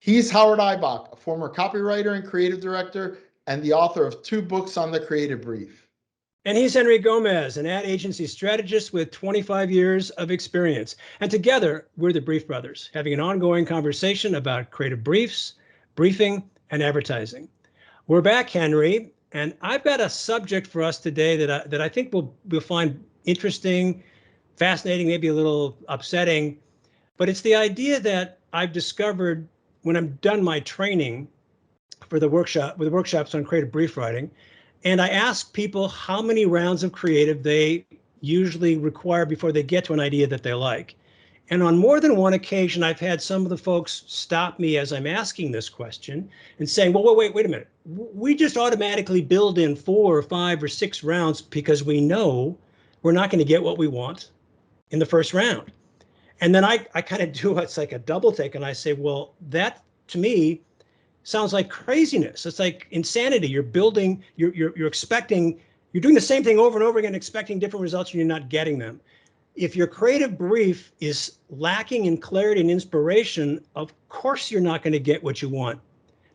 He's Howard Eibach, a former copywriter and creative director, and the author of 2 books on the creative brief. And he's Henry Gomez, an ad agency strategist with 25 years of experience. And together, we're the Brief Brothers, having an ongoing conversation about creative briefs, briefing, and advertising. We're back, Henry, and I've got a subject for us today that I think we'll find interesting, fascinating, maybe a little upsetting. But it's the idea that I've discovered when I'm done my training for the workshops on creative brief writing, and I ask people how many rounds of creative they usually require before they get to an idea that they like. And on more than one occasion, I've had some of the folks stop me as I'm asking this question and saying, well, wait a minute. We just automatically build in 4 or 5 or 6 rounds because we know we're not going to get what we want in the first round. And then I kind of do it's like a double take, and I say, well, that to me sounds like craziness. It's like insanity. You're building, you're expecting, you're doing the same thing over and over again, expecting different results, and you're not getting them. If your creative brief is lacking in clarity and inspiration, of course you're not going to get what you want.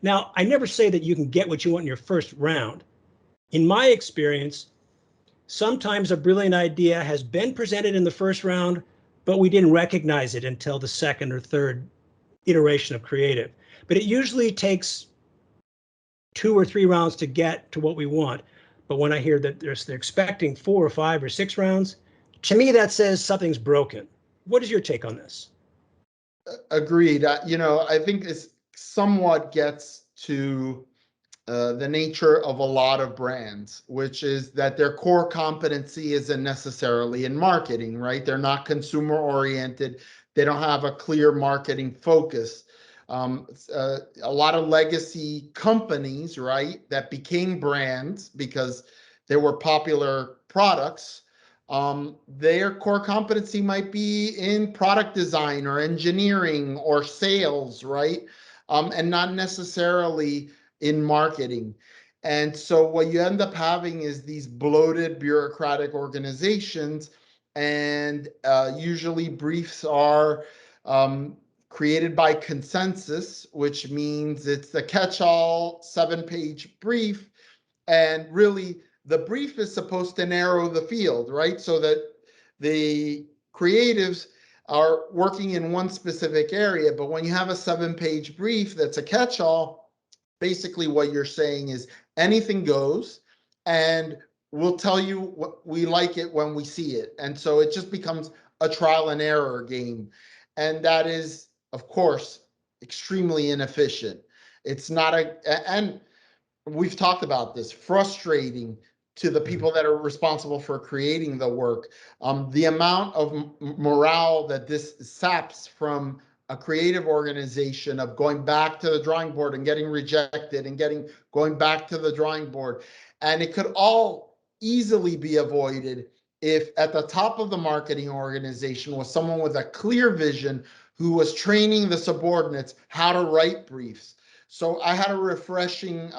Now, I never say that you can get what you want in your first round. In my experience, sometimes a brilliant idea has been presented in the first round, but we didn't recognize it until the second or third iteration of creative. But it usually takes 2 or 3 rounds to get to what we want. But when I hear that they're expecting 4 or 5 or 6 rounds, to me that says something's broken. What is your take on this? Agreed. I think this somewhat gets to the nature of a lot of brands, which is that their core competency isn't necessarily in marketing, right? They're not consumer oriented. They don't have a clear marketing focus. A lot of legacy companies, right, that became brands because they were popular products, their core competency might be in product design or engineering or sales, right? And not necessarily in marketing. And so what you end up having is these bloated bureaucratic organizations, and usually briefs are created by consensus, which means it's the catch-all 7-page brief, and really the brief is supposed to narrow the field, right? So that the creatives are working in one specific area. But when you have a 7-page brief that's a catch-all, basically what you're saying is anything goes, and we'll tell you what we like it when we see it. And so it just becomes a trial and error game. And that is, of course, extremely inefficient. It's not and we've talked about this, frustrating to the people that are responsible for creating the work. The amount of morale that this saps from a creative organization of going back to the drawing board and getting rejected and going back to the drawing board. And it could all easily be avoided if at the top of the marketing organization was someone with a clear vision who was training the subordinates how to write briefs. So I had a refreshing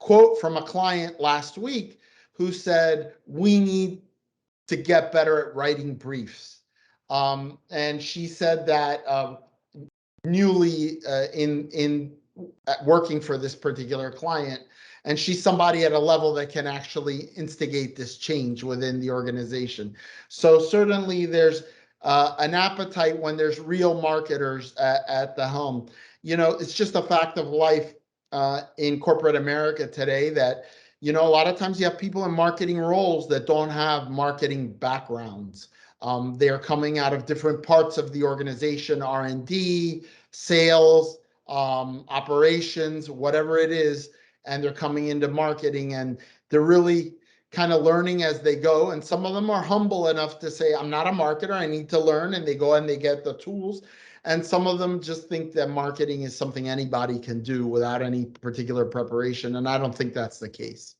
quote from a client last week who said, we need to get better at writing briefs. And she said that newly in working for this particular client, and she's somebody at a level that can actually instigate this change within the organization. So certainly there's an appetite when there's real marketers at the helm. It's just a fact of life in corporate America today that, a lot of times you have people in marketing roles that don't have marketing backgrounds. They are coming out of different parts of the organization, R&D, sales, operations, whatever it is, and they're coming into marketing, and they're really kind of learning as they go. And some of them are humble enough to say, I'm not a marketer, I need to learn, and they go and they get the tools. And some of them just think that marketing is something anybody can do without any particular preparation. And I don't think that's the case.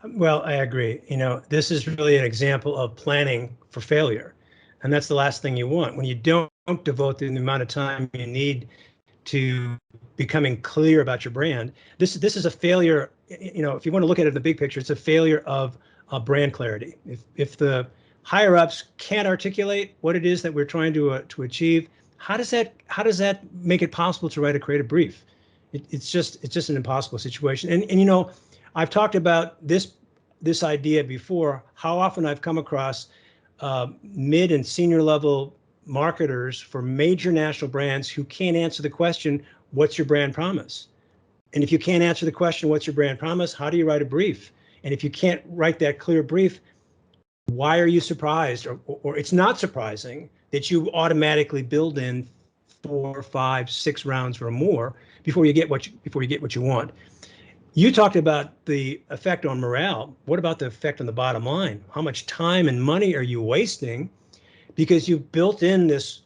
Well, I agree. This is really an example of planning for failure. And that's the last thing you want. When you don't devote the amount of time you need to becoming clear about your brand, this is a failure. If you want to look at it in the big picture, it's a failure of brand clarity. If the higher ups can't articulate what it is that we're trying to achieve, How does that make it possible to write a creative brief? It's just an impossible situation. And you know, I've talked about this idea before. How often I've come across mid and senior level marketers for major national brands who can't answer the question, "What's your brand promise?" And if you can't answer the question, "What's your brand promise?" How do you write a brief? And if you can't write that clear brief, why are you surprised, or it's not surprising that you automatically build in 4, 5, 6 rounds or more before you get what you want? You talked about the effect on morale. What about the effect on the bottom line? How much time and money are you wasting because you've built in this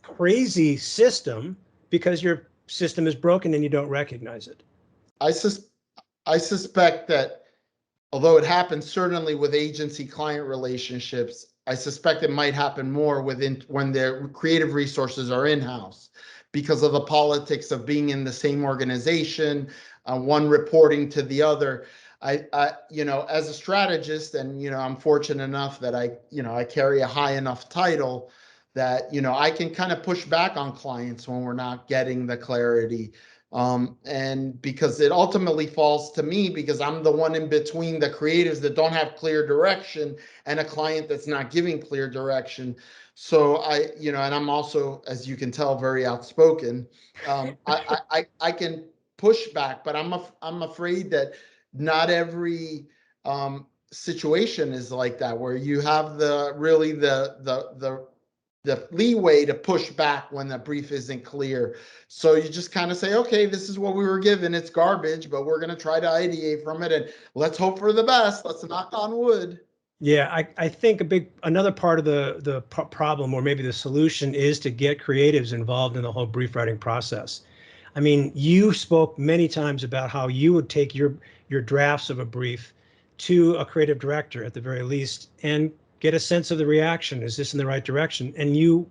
crazy system because your system is broken and you don't recognize it? I sus I suspect that although it happens certainly with agency client relationships, I suspect it might happen more within when their creative resources are in-house because of the politics of being in the same organization, one reporting to the other. You know, as a strategist, and you know, I'm fortunate enough that I carry a high enough title that I can kind of push back on clients when we're not getting the clarity. And because it ultimately falls to me because I'm the one in between the creatives that don't have clear direction and a client that's not giving clear direction. So and I'm also, as you can tell, very outspoken. I can push back, but I'm afraid that not every situation is like that, where you have the leeway to push back when the brief isn't clear. So you just kind of say, okay, this is what we were given. It's garbage, but we're going to try to ideate from it, and let's hope for the best. Let's knock on wood. Yeah, I think another part of the problem, or maybe the solution, is to get creatives involved in the whole brief writing process. I mean, you spoke many times about how you would take your drafts of a brief to a creative director at the very least and get a sense of the reaction. Is this in the right direction? And you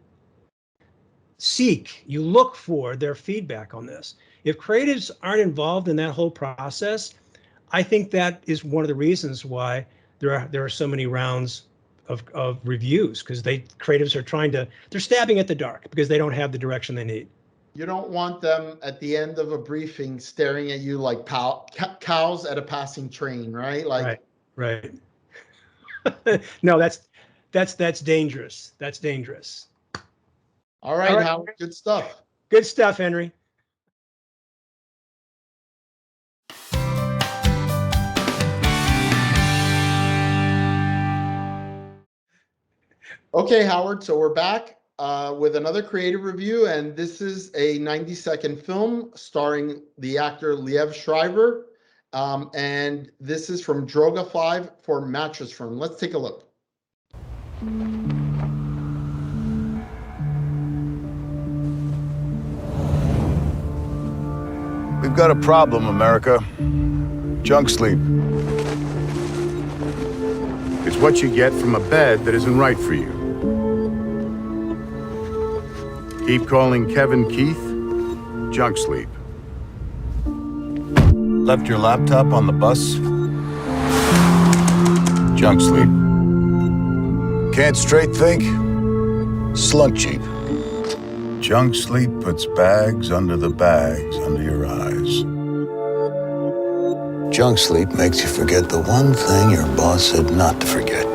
look for their feedback on this. If creatives aren't involved in that whole process, I think that is one of the reasons why there are so many rounds of reviews, because creatives are they're stabbing at the dark because they don't have the direction they need. You don't want them at the end of a briefing staring at you like cows at a passing train, right? Right, Like, right. No, that's dangerous. That's dangerous. all All right, right, Howard, good stuff. good stuff, Henry. Okay, Howard, so we're back with another creative review, and this is a 90-second film starring the actor Liev Schreiber, and this is from Droga 5 for Mattress Firm. Let's take a look. We've got a problem, America. Junk sleep. It's what you get from a bed that isn't right for you. Keep calling Kevin Keith junk sleep. Left your laptop on the bus? Junk sleep. Can't straight think? Slunk cheap. Junk sleep puts bags under your eyes. Junk sleep makes you forget the one thing your boss said not to forget.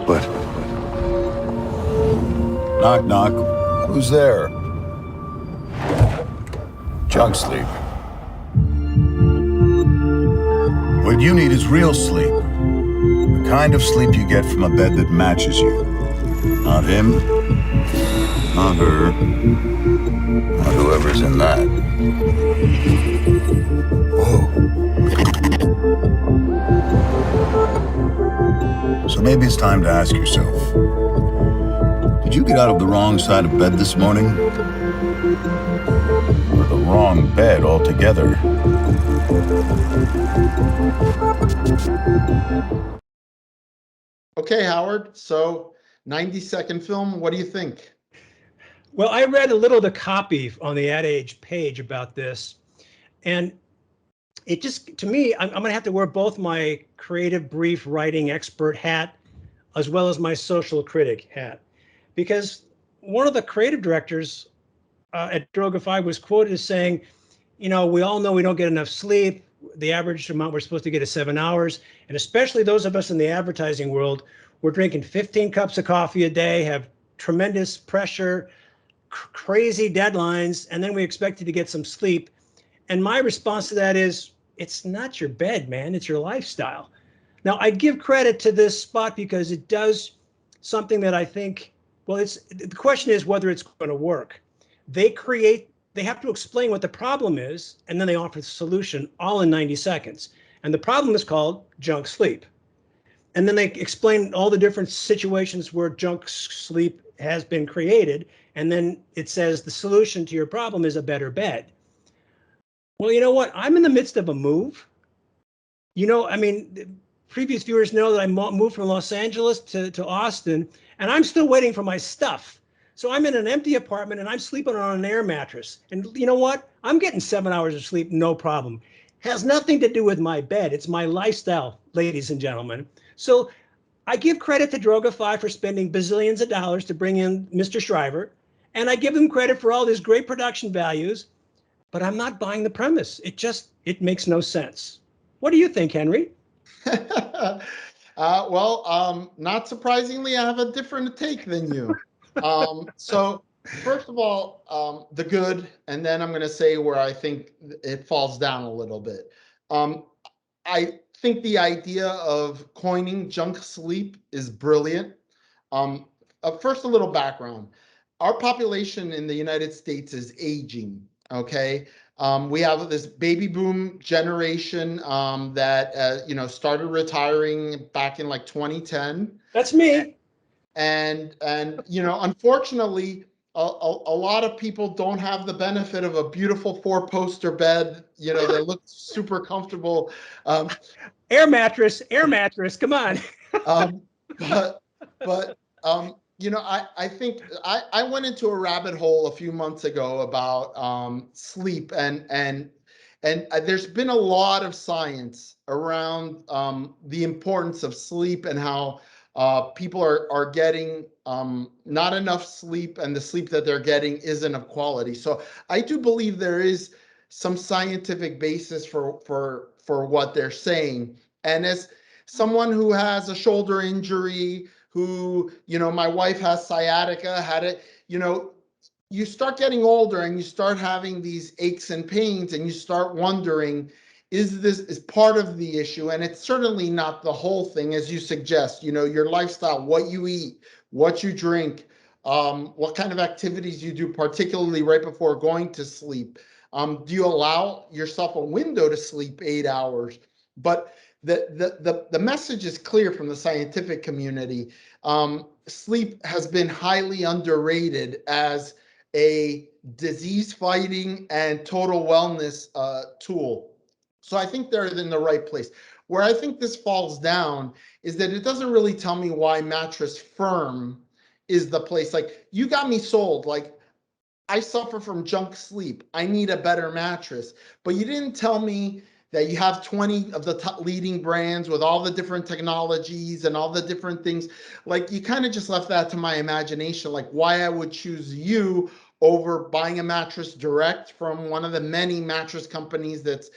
But knock, knock. Who's there? Junk sleep. What you need is real sleep. The kind of sleep you get from a bed that matches you. Not him, not her, not whoever's in that. Whoa. So maybe it's time to ask yourself, did you get out of the wrong side of bed this morning? Or the wrong bed altogether? Okay, Howard, so 90-second film, what do you think? Well, I read a little of the copy on the Ad Age page about this, and it just, to me, I'm going to have to wear both my creative brief writing expert hat as well as my social critic hat. Because one of the creative directors at Drogify was quoted as saying, we all know we don't get enough sleep. The average amount we're supposed to get is 7 hours. And especially those of us in the advertising world, we're drinking 15 cups of coffee a day, have tremendous pressure, crazy deadlines, and then we expect you to get some sleep. And my response to that is, it's not your bed, man. It's your lifestyle. Now, I give credit to this spot because it does something that I think, the question is whether it's going to work. They have to explain what the problem is, and then they offer the solution all in 90 seconds. And the problem is called junk sleep. And then they explain all the different situations where junk sleep has been created. And then it says the solution to your problem is a better bed. Well, you know what? I'm in the midst of a move. Previous viewers know that I moved from Los Angeles to Austin, and I'm still waiting for my stuff. So I'm in an empty apartment and I'm sleeping on an air mattress. And you know what? I'm getting 7 hours of sleep, no problem. Has nothing to do with my bed. It's my lifestyle, ladies and gentlemen. So I give credit to Drogify for spending bazillions of dollars to bring in Mr. Shriver. And I give him credit for all his great production values, but I'm not buying the premise. It makes no sense. What do you think, Henry? Not surprisingly, I have a different take than you. So first of all, the good, and then I'm going to say where I think it falls down a little bit. I think the idea of coining junk sleep is brilliant. First, a little background. Our population in the United States is aging, okay? We have this baby boom generation that started retiring back in like 2010. That's me. And unfortunately, a lot of people don't have the benefit of a beautiful 4-poster bed, that looks super comfortable. Air mattress, come on. I think I went into a rabbit hole a few months ago about sleep, and there's been a lot of science around the importance of sleep and how people are getting not enough sleep, and the sleep that they're getting isn't of quality. So I do believe there is some scientific basis for what they're saying. And as someone who has a shoulder injury, who, my wife has sciatica, had it, you start getting older and you start having these aches and pains, and you start wondering, is part of the issue? And it's certainly not the whole thing, as you suggest, your lifestyle, what you eat, what you drink, what kind of activities you do, particularly right before going to sleep. Do you allow yourself a window to sleep 8 hours? But the message is clear from the scientific community. Sleep has been highly underrated as a disease fighting and total wellness tool. So I think they're in the right place. Where I think this falls down is that it doesn't really tell me why Mattress Firm is the place. Like, you got me sold. Like, I suffer from junk sleep. I need a better mattress. But you didn't tell me that you have 20 of the top leading brands with all the different technologies and all the different things. Like, you kind of just left that to my imagination, like why I would choose you over buying a mattress direct from one of the many mattress companies that's,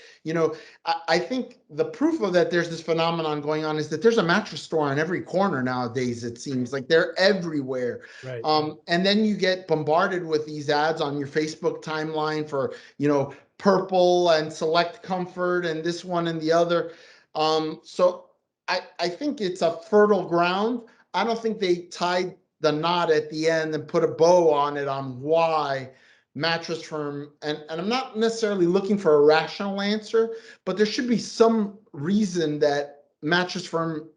I think the proof of that there's this phenomenon going on is that there's a mattress store on every corner nowadays. It seems like they're everywhere. Right. And then you get bombarded with these ads on your Facebook timeline for, Purple and Select Comfort and this one and the other. So I think it's a fertile ground. I don't think they tied the knot at the end and put a bow on it on why Mattress Firm, and I'm not necessarily looking for a rational answer, but there should be some reason that Mattress Firm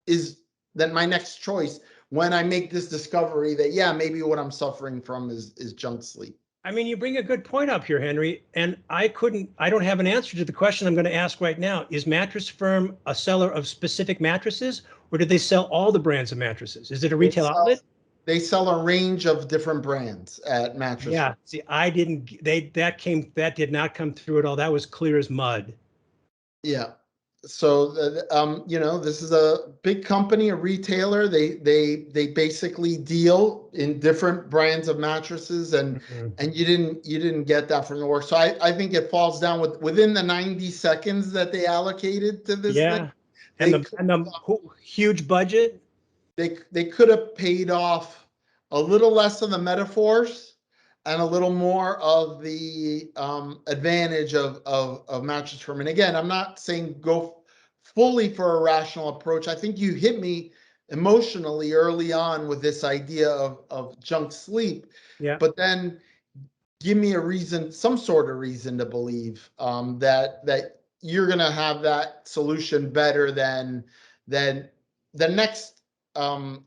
is that my next choice when I make this discovery that, yeah, maybe what I'm suffering from is junk sleep. I mean, you bring a good point up here, Henry, and I don't have an answer to the question I'm going to ask right now. Is Mattress Firm a seller of specific mattresses, or do they sell all the brands of mattresses? Is it a retail outlet? They sell a range of different brands at Mattress Yeah. Firm. See, that did not come through at all. That was clear as mud. Yeah. you know, this is a big company, a retailer. They basically deal in different brands of mattresses, and Mhm. you didn't get that from the work. So I think it falls down within the 90 seconds that they allocated to this thing. Yeah. And They the huge budget. they could have paid off a little less of the metaphors and a little more of the advantage of mattress firm. And again, I'm not saying go fully for a rational approach. I think you hit me emotionally early on with this idea of junk sleep, Yeah. but then give me a reason, some sort of reason to believe that you're going to have that solution better than the next um,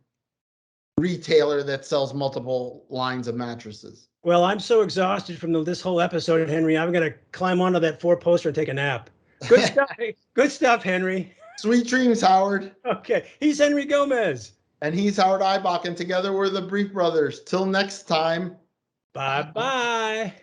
retailer that sells multiple lines of mattresses. Well, I'm so exhausted from this whole episode, Henry. I'm going to climb onto that four-poster and take a nap. Good stuff. Good stuff, Henry. Sweet dreams, Howard. Okay. He's Henry Gomez. And he's Howard Eibach, and together we're the Brief Brothers. Till next time. Bye-bye.